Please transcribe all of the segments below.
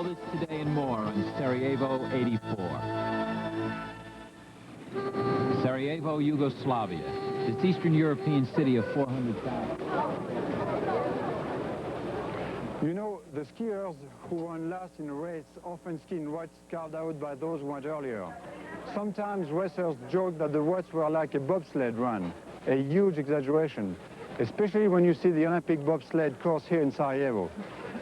All this today and more on Sarajevo 84. Sarajevo, Yugoslavia. This Eastern European city of 400,000. You know, the skiers who run last in a race often ski in ruts carved out by those who went earlier. Sometimes racers joke that the ruts were like a bobsled run, a huge exaggeration, especially when you see the Olympic bobsled course here in Sarajevo.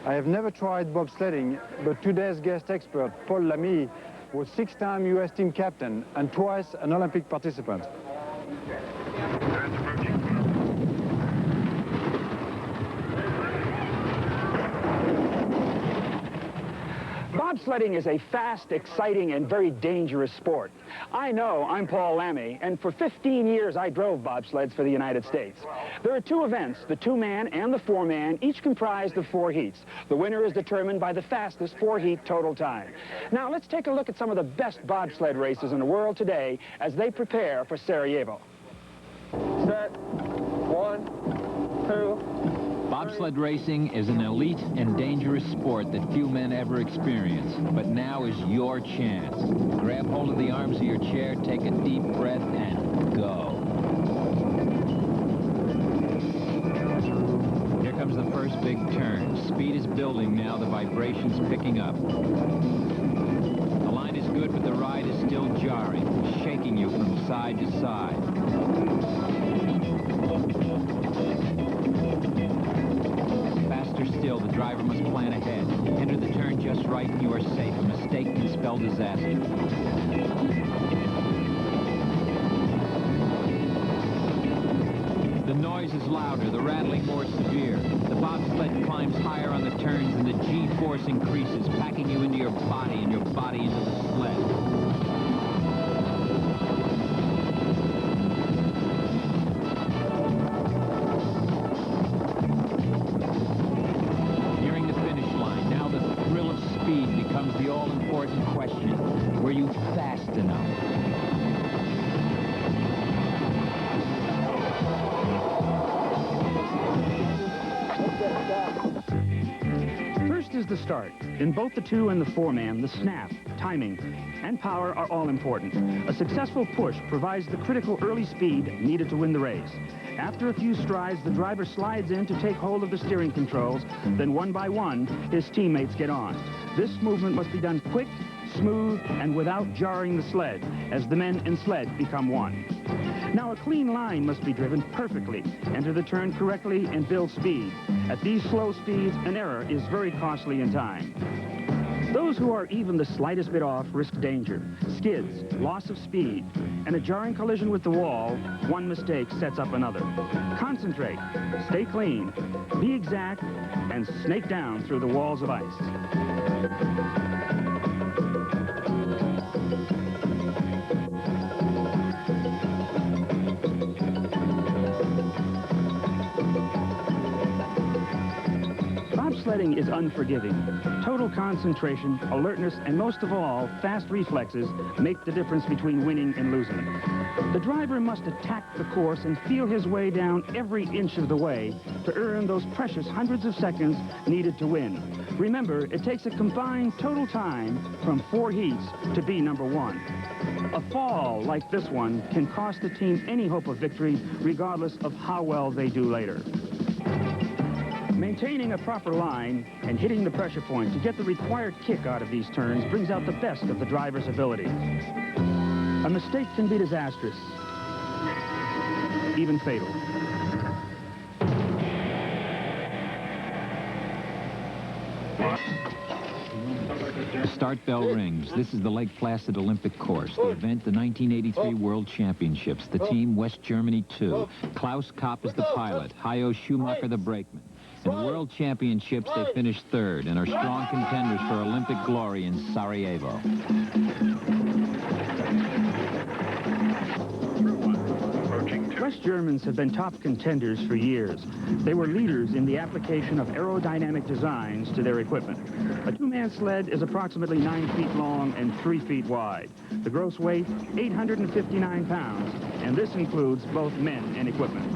I have never tried bobsledding, but today's guest expert, Paul Lamey, was 6-time U.S. team captain and twice an Olympic participant. Bobsledding is a fast, exciting, and very dangerous sport. I know, I'm Paul Lamey, and for 15 years I drove bobsleds for the United States. There are two events, the 2-man and the 4-man, each comprised of 4 heats. The winner is determined by the fastest 4-heat total time. Now let's take a look at some of the best bobsled races in the world today as they prepare for Sarajevo. Set. 1, 2. Bobsled racing is an elite and dangerous sport that few men ever experience. But now is your chance. Grab hold of the arms of your chair, take a deep breath, and go. Here comes the first big turn. Speed is building now, the vibration's picking up. The line is good, but the ride is still jarring, shaking you from side to side. Still, the driver must plan ahead. Enter the turn just right and you are safe. A mistake can spell disaster. The noise is louder, the rattling more severe. The bobsled climbs higher on the turns and the G-force increases, packing you into your body and your body into the sled. Becomes the all-important question. Were you fast enough? First is the start. In both the 2- and the 4-man, the snap, timing, and power are all important. A successful push provides the critical early speed needed to win the race. After a few strides, the driver slides in to take hold of the steering controls. Then one by one, his teammates get on. This movement must be done quick, smooth, and without jarring the sled, as the men and sled become one. Now a clean line must be driven perfectly. Enter the turn correctly and build speed. At these slow speeds, an error is very costly in time. Those who are even the slightest bit off risk danger, skids, loss of speed, and a jarring collision with the wall. One mistake sets up another. Concentrate, stay clean, be exact, and snake down through the walls of ice. Bobsledding is unforgiving. Total concentration, alertness, and most of all, fast reflexes make the difference between winning and losing. The driver must attack the course and feel his way down every inch of the way to earn those precious hundreds of seconds needed to win. Remember, it takes a combined total time from 4 heats to be number 1. A fall like this one can cost the team any hope of victory, regardless of how well they do later. Maintaining a proper line and hitting the pressure point to get the required kick out of these turns brings out the best of the driver's ability. A mistake can be disastrous, even fatal. The start bell rings. This is the Lake Placid Olympic course. The event, the 1983 World Championships. The team, West Germany 2. Klaus Kopp is the pilot. Hayo Schumacher the brakeman. In the World Championships, they finished 3rd and are strong contenders for Olympic glory in Sarajevo. West Germans have been top contenders for years. They were leaders in the application of aerodynamic designs to their equipment. A 2-man sled is approximately 9 feet long and 3 feet wide. The gross weight, 859 pounds, and this includes both men and equipment.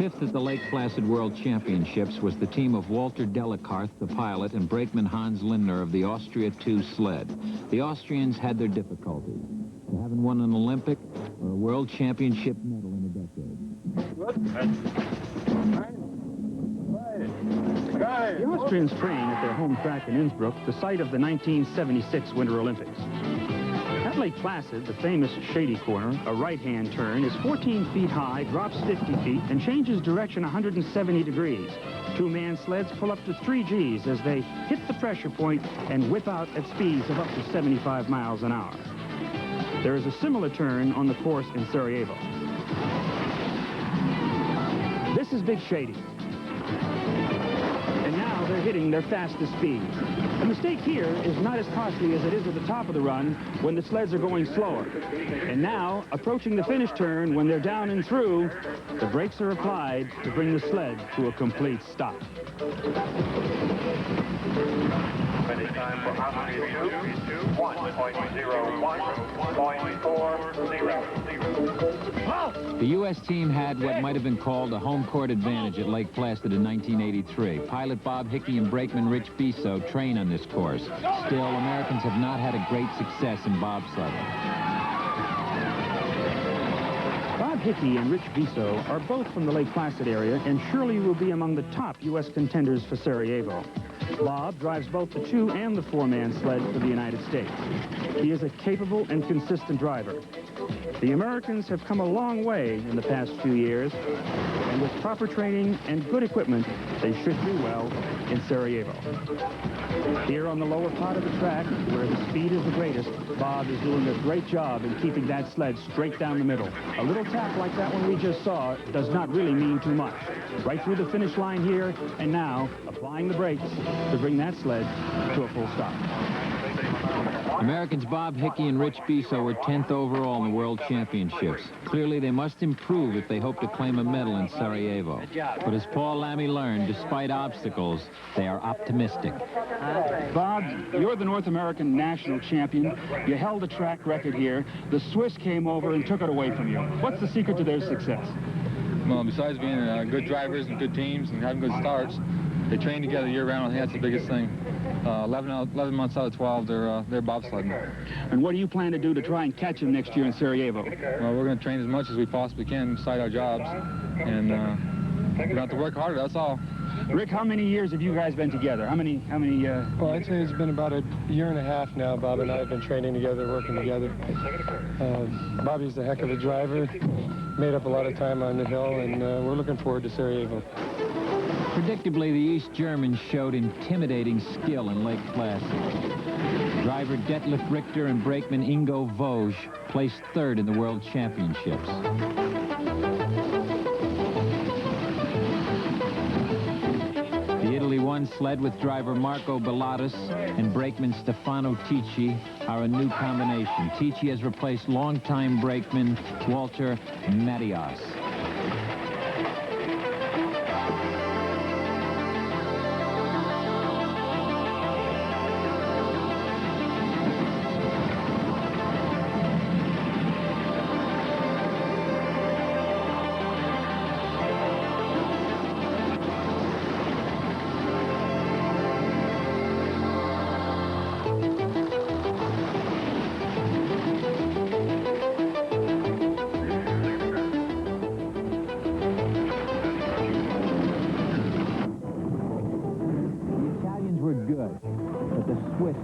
5th First at the Lake Placid World Championships was the team of Walter Delakarth, the pilot, and brakeman Hans Lindner of the Austria 2 sled. The Austrians had their difficulties. They haven't won an Olympic or a World Championship medal in a decade. The Austrians train at their home track in Innsbruck, the site of the 1976 Winter Olympics. At Lake Placid, the famous shady corner, a right-hand turn, is 14 feet high, drops 50 feet, and changes direction 170 degrees. Two-man sleds pull up to 3 Gs as they hit the pressure point and whip out at speeds of up to 75 miles an hour. There is a similar turn on the course in Sarajevo. This is Big Shady. And now they're hitting their fastest speed. The mistake here is not as costly as it is at the top of the run when the sleds are going slower. And now, approaching the finish turn when they're down and through, the brakes are applied to bring the sled to a complete stop. Finish time for Austria 2, 1.01.40. The U.S. team had what might have been called a home court advantage at Lake Placid in 1983. Pilot Bob Hickey and brakeman Rich Bisso train on this course. Still, Americans have not had a great success in bobsledding. Bob Hickey and Rich Bisso are both from the Lake Placid area and surely will be among the top U.S. contenders for Sarajevo. Bob drives both the 2- and the 4-man sled for the United States. He is a capable and consistent driver. The Americans have come a long way in the past few years, and with proper training and good equipment, they should do well in Sarajevo. Here on the lower part of the track, where the speed is the greatest, Bob is doing a great job in keeping that sled straight down the middle. A little tap like that one we just saw does not really mean too much. Right through the finish line here, and now applying the brakes to bring that sled to a full stop. Americans Bob Hickey and Rich Bisso were 10th overall in the World Championships. Clearly, they must improve if they hope to claim a medal in Sarajevo. But as Paul Lamey learned, despite obstacles, they are optimistic. Bob, you're the North American national champion. You held a track record here. The Swiss came over and took it away from you. What's the secret to their success? Well, besides being good drivers and good teams and having good starts, they train together year-round. I think that's the biggest thing. 11 months out of 12, they're bobsledding. And what do you plan to do to try and catch them next year in Sarajevo? Well, we're going to train as much as we possibly can beside our jobs, and we're going to have to work harder, that's all. Rick, how many years have you guys been together? How many? Well, I'd say it's been about a year and a half now. Bob and I have been training together, working together. Bobby's a heck of a driver, made up a lot of time on the hill, and we're looking forward to Sarajevo. Predictably, the East Germans showed intimidating skill in Lake Placid. Driver Detlef Richter and brakeman Ingo Vosge placed 3rd in the World Championships. The Italy 1 sled with driver Marco Bellatus and brakeman Stefano Ticci are a new combination. Ticci has replaced longtime brakeman Walter Mattias.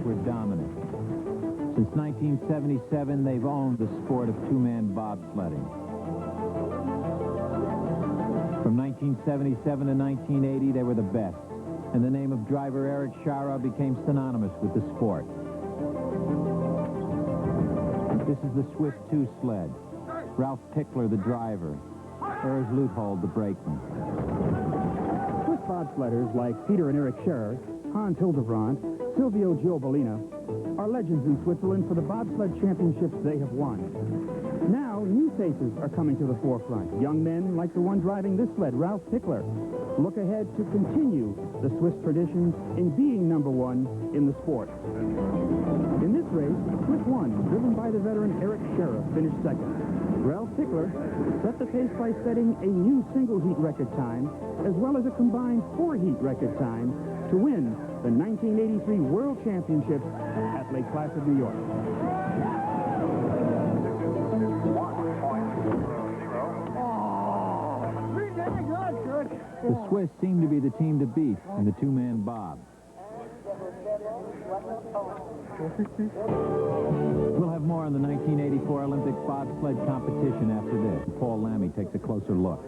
Were dominant. Since 1977, they've owned the sport of 2-man bobsledding. From 1977 to 1980, they were the best, and the name of driver Eric Schara became synonymous with the sport. This is the Swiss 2 sled. Ralph Pickler, the driver. Urs Luthold, the brakeman. Swiss bobsledders like Peter and Eric Scherer, Hans Hildebrandt, Silvio Giobolina are legends in Switzerland for the bobsled championships they have won. Now, new faces are coming to the forefront. Young men like the one driving this sled, Ralph Pickler, look ahead to continue the Swiss tradition in being #1 in the sport. In this race, Split 1, driven by the veteran Eric Sheriff, finished second. Ralph Tickler set the pace by setting a new single-heat record time, as well as a combined 4-heat record time, to win the 1983 World Championships at Lake Placid, New York. The Swiss seem to be the team to beat in the two-man bob. We'll have more on the 1984 Olympic bobsled competition after this. Paul Lamey takes a closer look.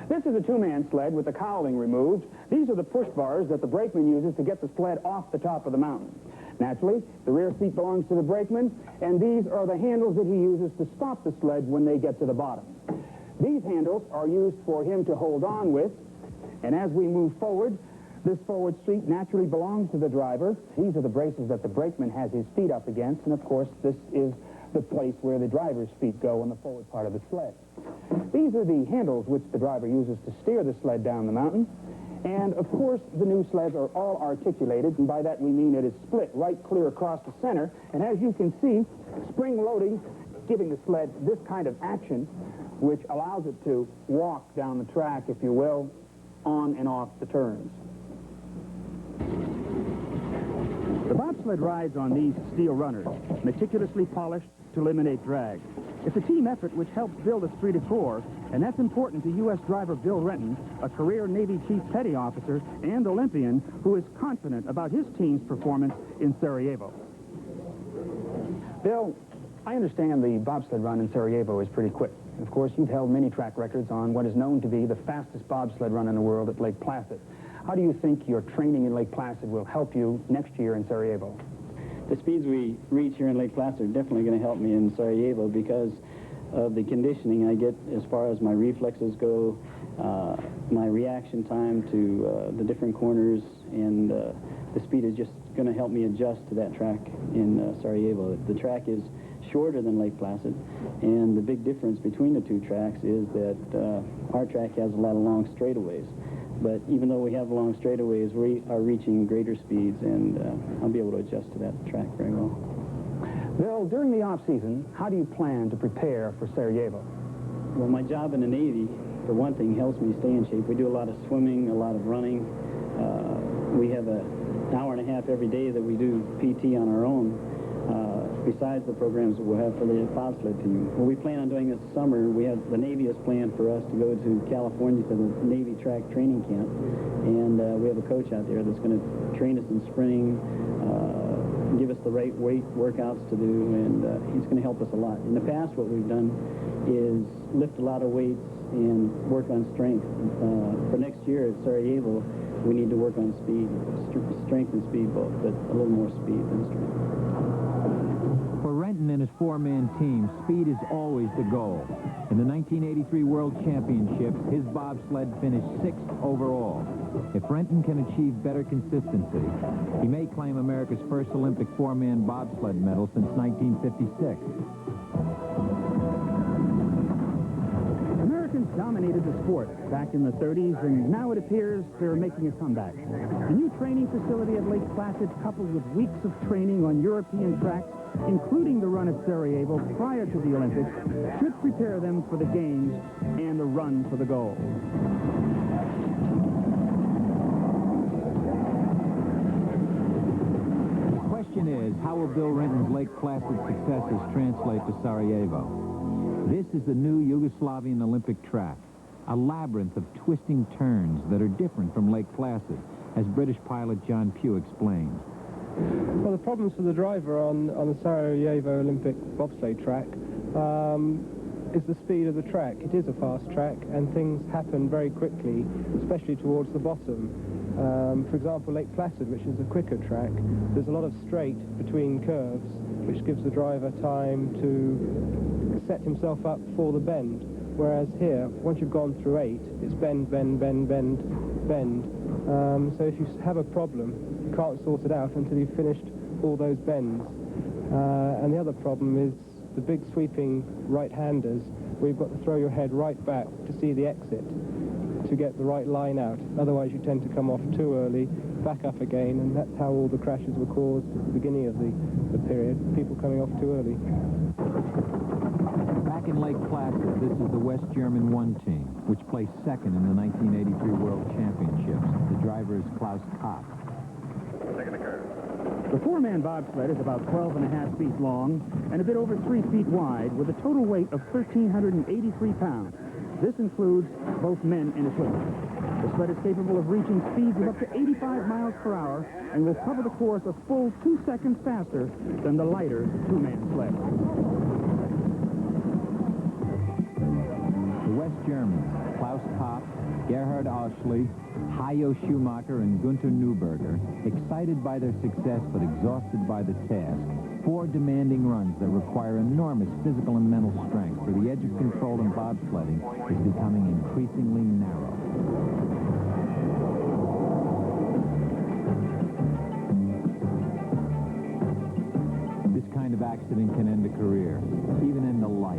This is a two-man sled with the cowling removed. These are the push bars that the brakeman uses to get the sled off the top of the mountain. Naturally, the rear seat belongs to the brakeman, and these are the handles that he uses to stop the sled when they get to the bottom. These handles are used for him to hold on with, and as we move forward, this forward seat naturally belongs to the driver. These are the braces that the brakeman has his feet up against, and of course, this is the place where the driver's feet go on the forward part of the sled. These are the handles which the driver uses to steer the sled down the mountain. And, of course, the new sleds are all articulated, and by that we mean it is split right clear across the center. And as you can see, spring loading giving the sled this kind of action, which allows it to walk down the track, if you will, on and off the turns. The bobsled rides on these steel runners, meticulously polished to eliminate drag. It's a team effort which helps build esprit de corps, and that's important to U.S. driver Bill Renton, a career Navy Chief Petty Officer and Olympian who is confident about his team's performance in Sarajevo. Bill, I understand the bobsled run in Sarajevo is pretty quick. Of course, you've held many track records on what is known to be the fastest bobsled run in the world at Lake Placid. How do you think your training in Lake Placid will help you next year in Sarajevo? The speeds we reach here in Lake Placid are definitely going to help me in Sarajevo because of the conditioning I get as far as my reflexes go, my reaction time to the different corners, and the speed is just going to help me adjust to that track in Sarajevo. The track is shorter than Lake Placid, and the big difference between the two tracks is that our track has a lot of long straightaways. But even though we have long straightaways, we are reaching greater speeds, and I'll be able to adjust to that track very well. Bill, during the off-season, how do you plan to prepare for Sarajevo? Well, my job in the Navy, for one thing, helps me stay in shape. We do a lot of swimming, a lot of running. We have an hour and a half every day that we do PT on our own, besides the programs that we'll have for the bobsled team. What we plan on doing this summer, the Navy has planned for us to go to California to the Navy track training camp, and we have a coach out there that's going to train us in sprinting, give us the right weight workouts to do, and he's going to help us a lot. In the past, what we've done is lift a lot of weights and work on strength. For next year at Sarajevo, we need to work on speed, strength and speed both, but a little more speed than strength. For Renton and his four-man team, speed is always the goal. In the 1983 World Championships, his bobsled finished 6th overall. If Renton can achieve better consistency, he may claim America's first Olympic four-man bobsled medal since 1956. Americans dominated the sport back in the 30s, and now it appears they're making a comeback. The new training facility at Lake Placid, coupled with weeks of training on European tracks, including the run at Sarajevo prior to the Olympics, should prepare them for the games and the run for the goal. The question is, how will Bill Renton's Lake Placid successes translate to Sarajevo? This is the new Yugoslavian Olympic track, a labyrinth of twisting turns that are different from Lake Placid, as British pilot John Pugh explained. Well, the problems for the driver on the Sarajevo Olympic bobsleigh track is the speed of the track. It is a fast track, and things happen very quickly, especially towards the bottom. For example, Lake Placid, which is a quicker track, there's a lot of straight between curves, which gives the driver time to set himself up for the bend. Whereas here, once you've gone through 8, it's bend, bend, bend, bend, bend. So if you have a problem, you can't sort it out until you've finished all those bends. And the other problem is the big sweeping right-handers, where you've got to throw your head right back to see the exit. to get the right line out. Otherwise, you tend to come off too early, back up again, and that's how all the crashes were caused at the beginning of the period, people coming off too early. Back in Lake Placid, this is the West German 1 team, which placed second in the 1983 World Championships. The driver is Klaus Kopp. The four-man bobsled is about 12.5 feet long and a bit over 3 feet wide, with a total weight of 1,383 pounds. This includes both men and equipment. The sled is capable of reaching speeds of up to 85 miles per hour and will cover the course a full 2 seconds faster than the lighter two-man sled. The West Germans, Klaus Kopp, Gerhard Oschli, Hayo Schumacher, and Gunther Neuberger, excited by their success but exhausted by the task. 4 demanding runs that require enormous physical and mental strength, for the edge of control in bobsledding is becoming increasingly narrow. This kind of accident can end a career, even end a life.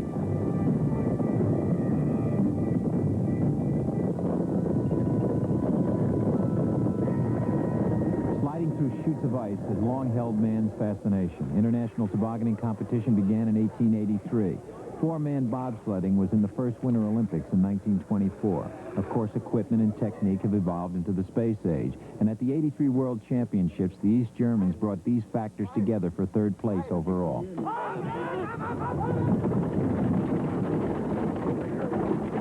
Sliding through chutes of ice has long held man's fascination. International tobogganing competition began in 1883. Four-man bobsledding was in the first Winter Olympics in 1924. Of course, equipment and technique have evolved into the space age. And at the 83 World Championships, the East Germans brought these factors together for third place overall.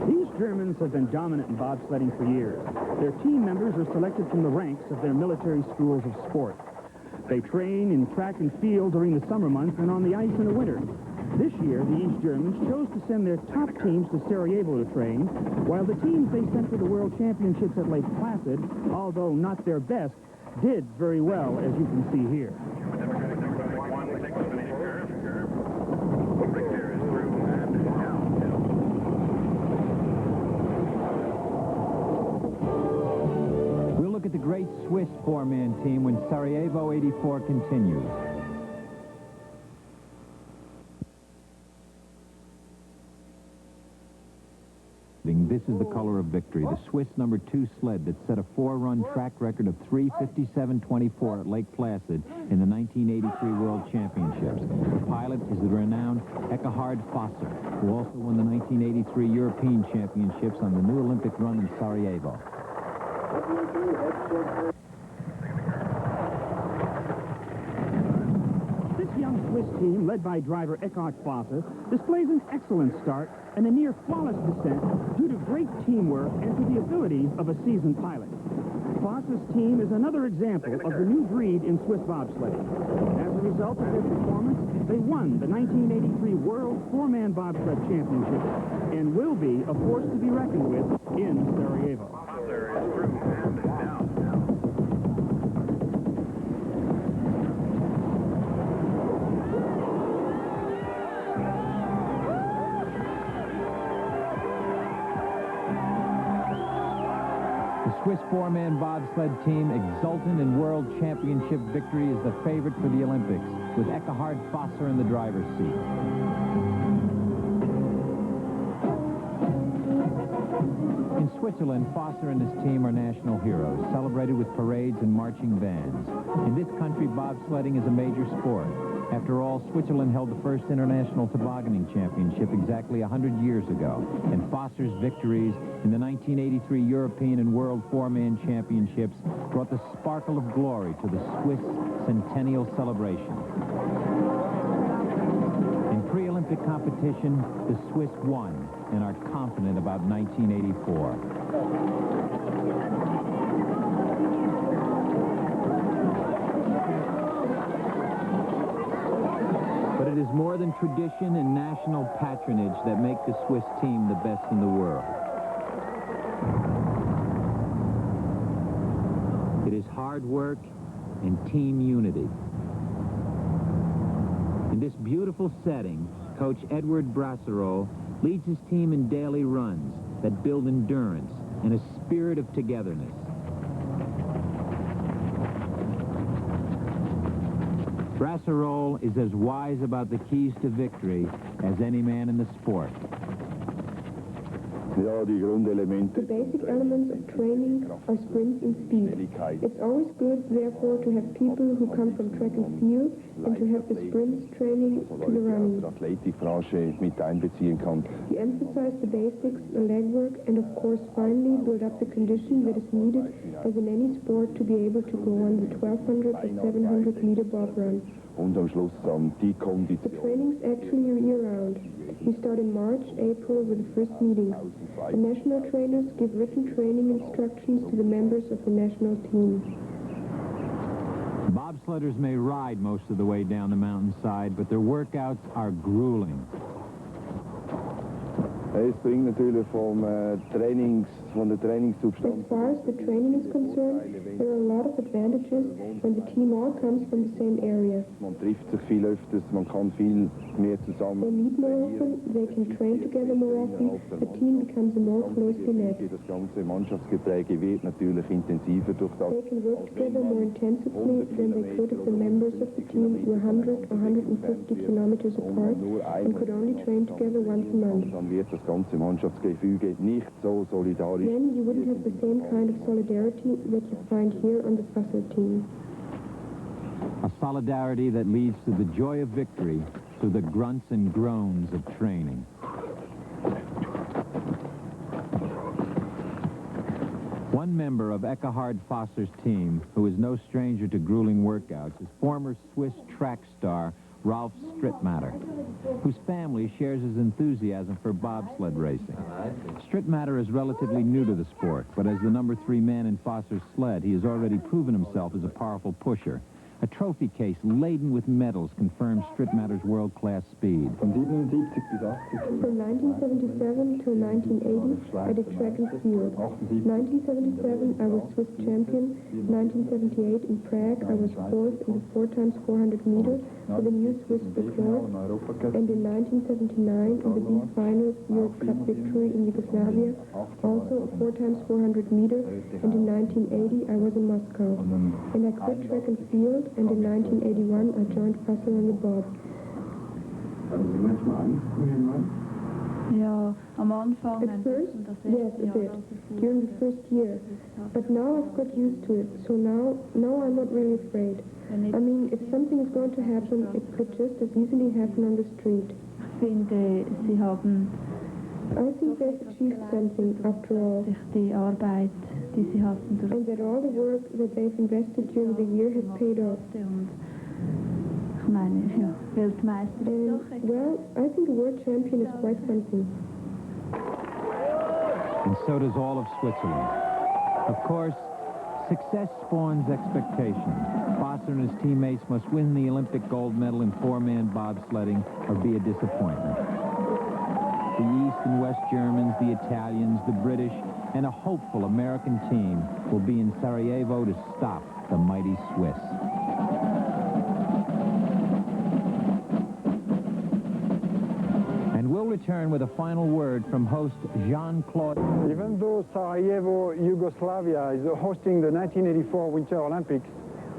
These Germans have been dominant in bobsledding for years. Their team members are selected from the ranks of their military schools of sport. They train in track and field during the summer months and on the ice in the winter. This year, the East Germans chose to send their top teams to Sarajevo to train, while the teams they sent to the World Championships at Lake Placid, although not their best, did very well, as you can see here. We'll look at the great Swiss four-man team when Sarajevo 84 continues. This is the color of victory, the Swiss number 2 sled that set a 4-run track record of 3:57.24 at Lake Placid in the 1983 World Championships. The pilot is the renowned Eckhard Fosser, who also won the 1983 European Championships on the new Olympic run in Sarajevo. This young Swiss team, led by driver Eckhard Fosser, displays an excellent start and a near flawless descent due to great teamwork and to the abilities of a seasoned pilot. Fosser's team is another example of the new breed in Swiss bobsledding. As a result of their performance, they won the 1983 World Four-Man Bobsled Championship and will be a force to be reckoned with in Sarajevo. Swiss four-man bobsled team, exultant in World Championship victory, is the favorite for the Olympics, with Eckhard Fosser in the driver's seat. In Switzerland, Fosser and his team are national heroes, celebrated with parades and marching bands. In this country, bobsledding is a major sport. After all, Switzerland held the first international tobogganing championship exactly 100 years ago, and Fosser's victories in the 1983 European and World Four-Man Championships brought the sparkle of glory to the Swiss centennial celebration. In pre-Olympic competition, the Swiss won and are confident about 1984. But it is more than tradition and national patronage that make the Swiss team the best in the world. It is hard work and team unity. In this beautiful setting, Coach Edward Brassereau leads his team in daily runs that build endurance and a spirit of togetherness. Brassereau is as wise about the keys to victory as any man in the sport. The basic elements of training are sprints and speed. It's always good, therefore, to have people who come from track and field and to have the sprints training to the running. We emphasize the basics, the legwork, and of course, finally, build up the condition that is needed, as in any sport, to be able to go on the 1200 or 700 meter bob run. The training's actually year-round. We start in March, April with the first meetings. The national trainers give written training instructions to the members of the national team. Bobsledders may ride most of the way down the mountainside, but their workouts are grueling. As far as the training is concerned, there are a lot of advantages when the team all comes from the same area. They meet more often, they can train together more often, the team becomes more closely knit. They can work together more intensively than they could if the members of the team were 100 or 150 kilometers apart and could only train together once a month. Then you wouldn't have the same kind of solidarity that you find here on the Placid team. A solidarity that leads to the joy of victory through the grunts and groans of training. One member of Eckhard Fosser's team, who is no stranger to grueling workouts, is former Swiss track star Ralf Strittmatter, whose family shares his enthusiasm for bobsled racing. Strittmatter is relatively new to the sport, but as the number 3 man in Fosser's sled, he has already proven himself as a powerful pusher. A trophy case laden with medals confirms Strittmatter's world-class speed. From 1977 till 1980, I did track and field. 1977, I was Swiss champion. 1978, in Prague, I was 4th in the 4x400 meter for the new Swiss record. And in 1979, in the B finals Europe Cup victory in Yugoslavia, also a 4x400 meter. And in 1980, I was in Moscow. And I quit track and field. And in 1981, I joined Placid on the bob. At first, yes, a bit, during the first year. But now I've got used to it, so now I'm not really afraid. I mean, if something is going to happen, it could just as easily happen on the street. I think they've achieved something, after all. And that all the work that they've invested during the year has paid off. And, well, I think a world champion is quite something. And so does all of Switzerland. Of course, success spawns expectation. Fosser and his teammates must win the Olympic gold medal in 4-man bobsledding or be a disappointment. The East and West Germans, the Italians, the British, and a hopeful American team will be in Sarajevo to stop the mighty Swiss. And we'll return with a final word from host Jean-Claude. Even though Sarajevo, Yugoslavia, is hosting the 1984 Winter Olympics,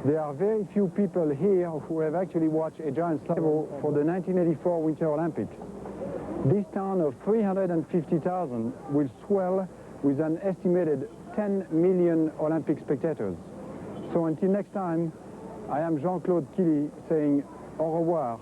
there are very few people here who have actually watched a giant Sarajevo for the 1984 Winter Olympics. This town of 350,000 will swell with an estimated 10 million Olympic spectators. So until next time, I am Jean-Claude Killy saying au revoir